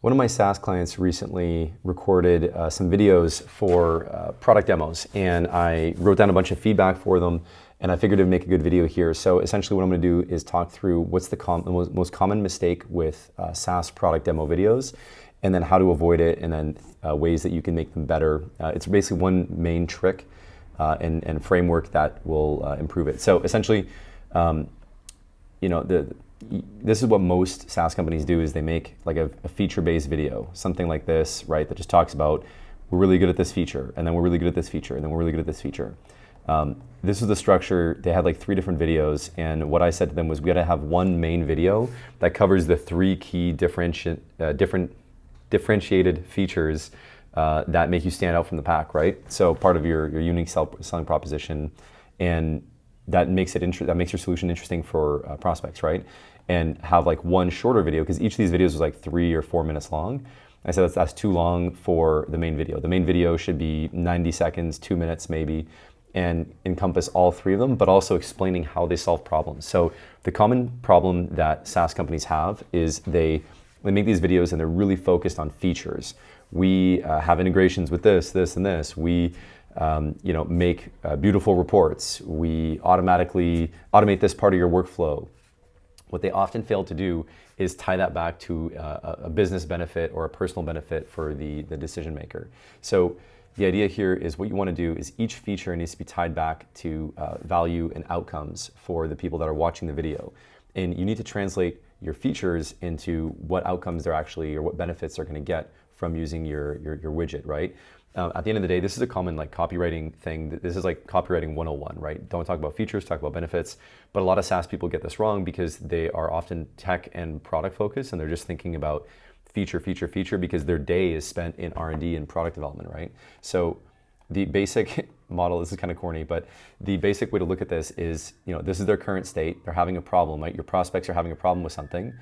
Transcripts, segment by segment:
One of my SaaS clients recently recorded some videos for product demos, and I wrote down a bunch of feedback for them, and I figured it'd make a good video here. So essentially what I'm going to do is talk through what's the most common mistake with SaaS product demo videos, and then how to avoid it, and then ways that you can make them better. It's basically one main trick and framework that will improve it. So essentially, this is what most SaaS companies do, is they make like a feature-based video, something like this, right, that just talks about, we're really good at this feature, and then we're really good at this feature, and then we're really good at this feature. This is the structure. They had like 3 different videos, and what I said to them was, we got to have one main video that covers the 3 key differentiated features that make you stand out from the pack, right? So part of your unique selling proposition, and that makes your solution interesting for prospects, right? And have like one shorter video, because each of these videos was like 3 or 4 minutes long. I said that's too long for the main video. The main video should be 90 seconds, 2 minutes maybe, and encompass all 3 of them, but also explaining how they solve problems. So the common problem that SaaS companies have is they make these videos and they're really focused on features. We have integrations with this, this, and this. We make beautiful reports. We automate this part of your workflow. What they often fail to do is tie that back to a business benefit or a personal benefit for the decision maker. So the idea here is, what you want to do is each feature needs to be tied back to value and outcomes for the people that are watching the video. And you need to translate your features into what outcomes they're actually, or what benefits they're going to get from using your widget, right? At the end of the day, this is a common like copywriting thing. This is like copywriting 101, right? Don't talk about features, talk about benefits. But a lot of SaaS people get this wrong because they are often tech and product focused, and they're just thinking about feature, feature, feature, because their day is spent in R&D and product development, right? So the basic model, this is kind of corny, but the basic way to look at this is, this is their current state. They're having a problem, right? Your prospects are having a problem with something.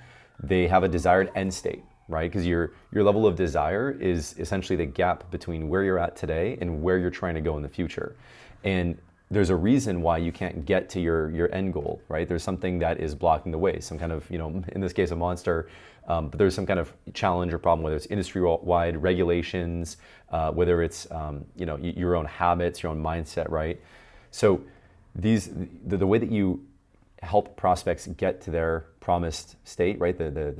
They have a desired end state, right? Because your level of desire is essentially the gap between where you're at today and where you're trying to go in the future. And there's a reason why you can't get to your end goal, right? There's something that is blocking the way, some kind of, in this case, a monster, but there's some kind of challenge or problem, whether it's industry-wide regulations, whether it's, your own habits, your own mindset, right? So the way that you help prospects get to their promised state, right? The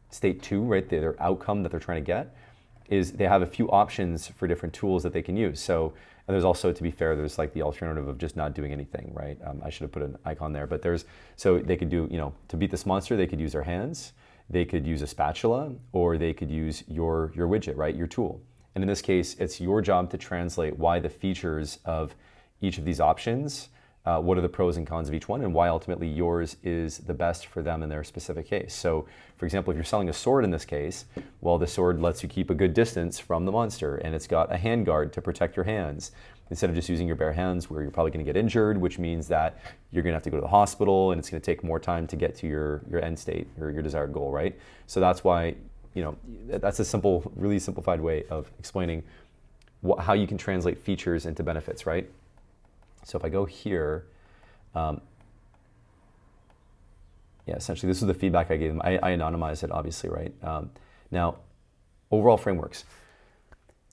state 2, right? Their outcome that they're trying to get, is they have a few options for different tools that they can use. So, and there's also, to be fair, there's like the alternative of just not doing anything, right? I should have put an icon there, but so they could do, to beat this monster, they could use their hands, they could use a spatula, or they could use your widget, right? Your tool. And in this case, it's your job to translate why the features of each of these options, what are the pros and cons of each one, and why ultimately yours is the best for them in their specific case. So, for example, if you're selling a sword in this case, well, the sword lets you keep a good distance from the monster, and it's got a hand guard to protect your hands, instead of just using your bare hands, where you're probably going to get injured, which means that you're going to have to go to the hospital, and it's going to take more time to get to your end state or your desired goal, right? So that's why, that's a simple, really simplified way of explaining how you can translate features into benefits, right? So if I go here, essentially this is the feedback I gave them. I anonymized it, obviously, right? Now, overall frameworks.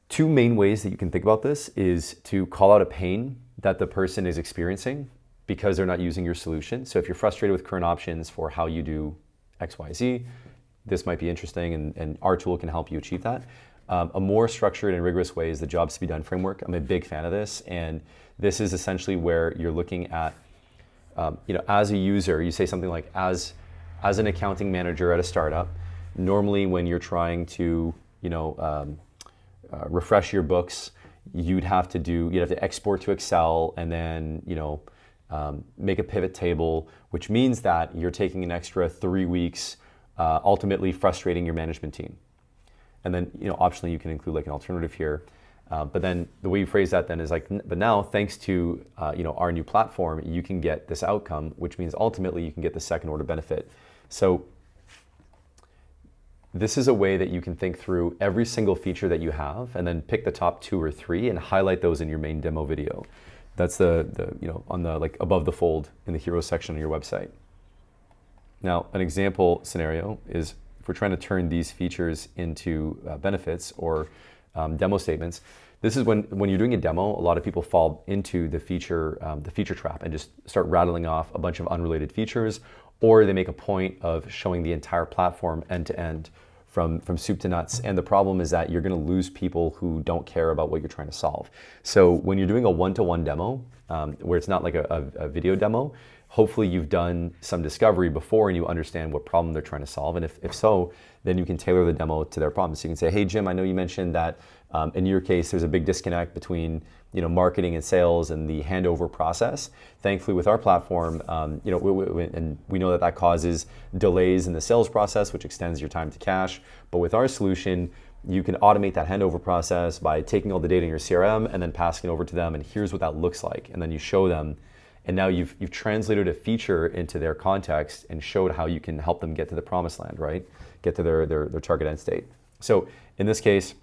2 main ways that you can think about this is to call out a pain that the person is experiencing because they're not using your solution. So if you're frustrated with current options for how you do X, Y, Z, this might be interesting, and our tool can help you achieve that. A more structured and rigorous way is the jobs to be done framework. I'm a big fan of this, and this is essentially where you're looking at, as a user, you say something like, as an accounting manager at a startup, normally when you're trying to, refresh your books, you'd have to export to Excel, and then, make a pivot table, which means that you're taking an extra 3 weeks, ultimately frustrating your management team. And then, optionally, you can include like an alternative here. But then the way you phrase that then is like, but now thanks to our new platform, you can get this outcome, which means ultimately you can get the second order benefit. So this is a way that you can think through every single feature that you have, and then pick the top 2 or 3 and highlight those in your main demo video. That's the on the like above the fold in the hero section of your website. Now, an example scenario is if we're trying to turn these features into benefits or demo statements, this is when you're doing a demo, a lot of people fall into the feature trap and just start rattling off a bunch of unrelated features, or they make a point of showing the entire platform end to end from soup to nuts. And the problem is that you're going to lose people who don't care about what you're trying to solve. So when you're doing a one-to-one demo, where it's not like a video demo, hopefully you've done some discovery before and you understand what problem they're trying to solve. And if so, then you can tailor the demo to their problem. So you can say, hey, Jim, I know you mentioned that in your case, there's a big disconnect between marketing and sales and the handover process. Thankfully, with our platform, we know that causes delays in the sales process, which extends your time to cash. But with our solution, you can automate that handover process by taking all the data in your CRM and then passing it over to them. And here's what that looks like. And then you show them. And now you've translated a feature into their context and showed how you can help them get to the promised land, right? Get to their target end state. So in this case,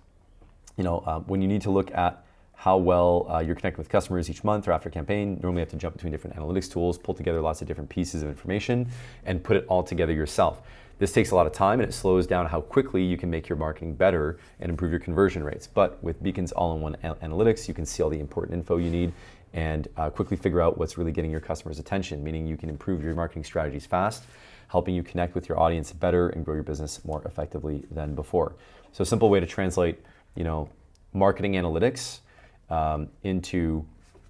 when you need to look at how well you're connecting with customers each month or after a campaign, normally you have to jump between different analytics tools, pull together lots of different pieces of information, and put it all together yourself. This takes a lot of time and it slows down how quickly you can make your marketing better and improve your conversion rates. But with Beacon's all-in-one analytics, you can see all the important info you need and quickly figure out what's really getting your customers' attention, meaning you can improve your marketing strategies fast, helping you connect with your audience better and grow your business more effectively than before. So a simple way to translate, marketing analytics into,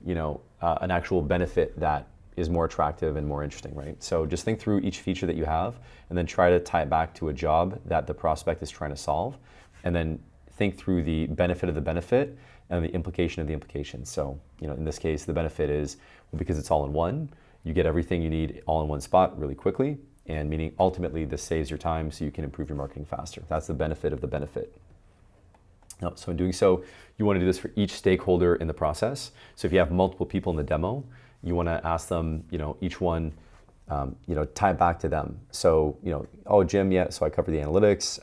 an actual benefit that is more attractive and more interesting, right? So just think through each feature that you have and then try to tie it back to a job that the prospect is trying to solve, and then think through the benefit of the benefit and the implication of the implication. So, in this case, the benefit is, because it's all in one, you get everything you need all in one spot really quickly, and meaning ultimately this saves your time so you can improve your marketing faster. That's the benefit of the benefit. Now, so in doing so, you want to do this for each stakeholder in the process. So if you have multiple people in the demo, you want to ask them, each one, tie it back to them. So, oh, Jim, yeah, so I cover the analytics.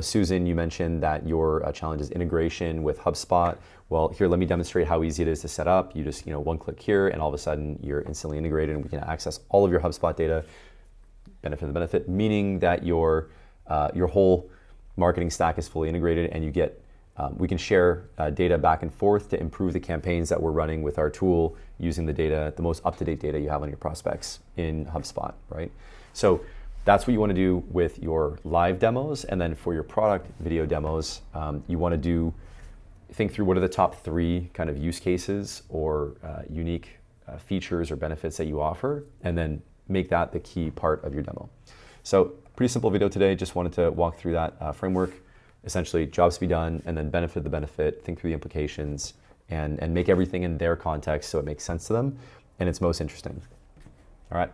Susan, you mentioned that your challenge is integration with HubSpot. Well, here, let me demonstrate how easy it is to set up. You just, one click here, and all of a sudden you're instantly integrated, and we can access all of your HubSpot data. Benefit of the benefit, meaning that your whole marketing stack is fully integrated, and you get, we can share data back and forth to improve the campaigns that we're running with our tool using the data, the most up-to-date data you have on your prospects in HubSpot, right? So that's what you want to do with your live demos. And then for your product video demos, you want to think through what are the top 3 kind of use cases or unique features or benefits that you offer, and then make that the key part of your demo. So pretty simple video today. Just wanted to walk through that framework. Essentially, jobs to be done, and then benefit of the benefit, think through the implications, and make everything in their context so it makes sense to them and it's most interesting. All right.